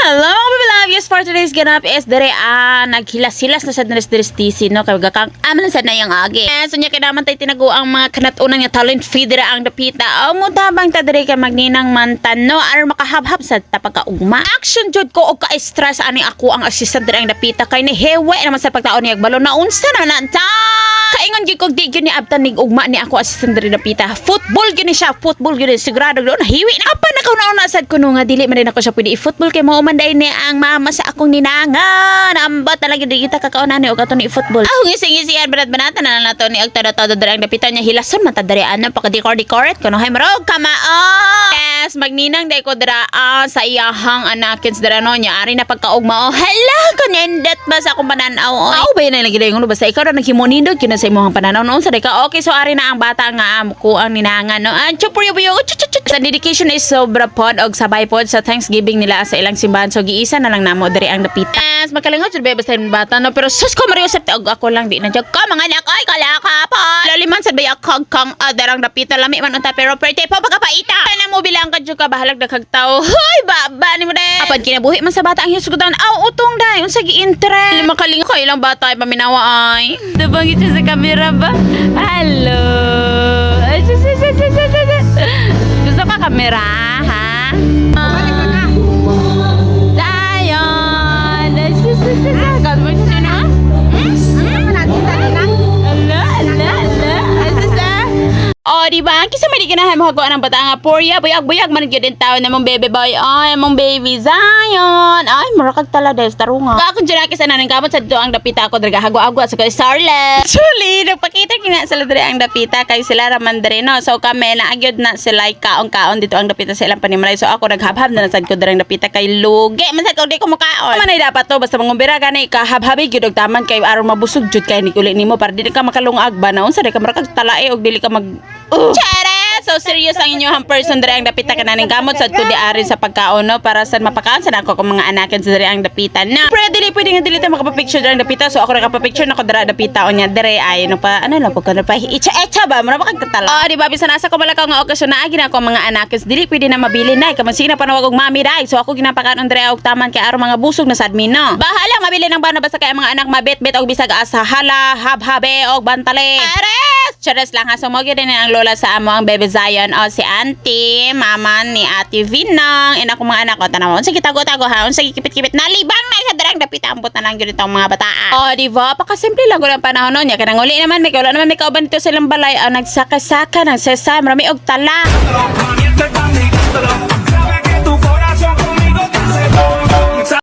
Hello mga babalabiyos, for today's ganap is dere naghilas-hilas na sa deres-derestisi no kay gakang aman sa na yang agi. So nya kinaman tay tinago ang mga kanat-unang nga talent feeder ang dapita. Mo tabang ta dere kay magninang mantan no ar makahabhab sa tapagkaugma. Action jud ko og ka-stress ani ako ang assistant dere ang dapita kay ni hewe naman sa pagtaon niya balon na unsa na ta. Kaingon gyud kog di gyud ni abtan nig ugma ni ako assistant dere dapita. Football gyud ni siya, football gyud sigurado doon hiwi na apa na kauna sad kuno nga dili man din ako siya pwede i-football kay mao man day ni ang mama sa akong ninangan. Ambat talaga di kita kakaunan ni og ato ni football. Ngisi-ngisian banat-banatan na nato ni og tada-tada dere ang dapita niya hilason man ta dere ana pagka-decorate kuno hay marog kamaon. Yes, magninang day ko dira sa iyahang anakins dira no nya ari na pagkaugma. Hala kanendet ba sa akong pananaw. Aw ba na lagi dayon basta ikaw ra naghimonindog kina sa imong pananaw noon sa ka. Okay, so ari na ang bata nga ko ang ninangan no. Chupuyo sa dedication is sobra pod og sabay pod sa Thanksgiving nila sa ilang simbahan. So giisa na lang namo diri ang dapita. Yes, makalingot jud basta yung bata no pero sus ko Mario Septe og ako lang di na jud ka mga anak ay kalaka pa. Laliman sad bay kang darang dapita lami man unta pero perte pa pagkapaita. Kana mo bilang ka jud ka bahalag daghag tawo. Hoy baba ni mo dai. Apad kinabuhi man sa bata ang hisgutan. Aw utong dai unsa gi-interest. Makalingot kay ilang bata ay paminawa ay. Dabangit siya sa camera ba? Hello. Ay sus. Gusto ka kamera, ha? Dayon! Kau mo siya na? Oh, di ba? Kisa may di ganahan mo hago ng bata nga porya. Buyag man gyud din tao na mong baby boy. Ay, mong baby Zion. Ay, murakag tala des tarunga. Ako dira kisa naning kamot sa ang dapita ako dira hago-hago sa kay Starlet. Actually, nagpakita kina sila diri ang dapita kay sila raman diri no. So kami na agyod na sila kaon-kaon dito ang dapita sa ilang panimalay. So ako naghabhab na sad ko diri ang dapita kay lugi. Man sad ko di ko makaon. Manay dapat to basta mangumbira gani kahabhabi gyud og taman kay aron mabusog jud kay ni uli nimo para dili ka makalungag ba na unsa di ka marakag talae og dili ka mag Chere! So serious ang inyong person diri ang dapita kananing gamot sad ko di ari sa pagkaon no para sa mapakaon sa ako kung mga anakin sa diri ang dapita na. Pero dili pwede nga dili ta makapapicture diri ang dapita so ako nakapapicture nako dira dapita o nya diri ay no pa ano lang pagka pa icha ba mo na makagkatala. Oh di ba bisan asa ko malakaw nga okasyon na agi na ako mga anakin dili pwede na mabili na kaman na panawag og mami dai so ako ginapakaon diri og taman kay aron mga busog na sad mi no. Bahala mabili ng bana basta kay mga anak mabet-bet og bisag asa hala habhabe og bantale. Charas lang ha. So, mo din ang lola sa amo ang baby Zion o si auntie, mama ni ate Vinang, ina ko mga anak o tanaw. Sige tago-tago ha. Sige kipit-kipit na libang na isa darang dapita ambot na lang yun itong mga bataan. O, diba? Pakasimple lang ko ng panahon nun. Kaya nang uli naman, may wala naman may kauban dito silang balay. Nagsaka-saka, nagsesa, marami og tala.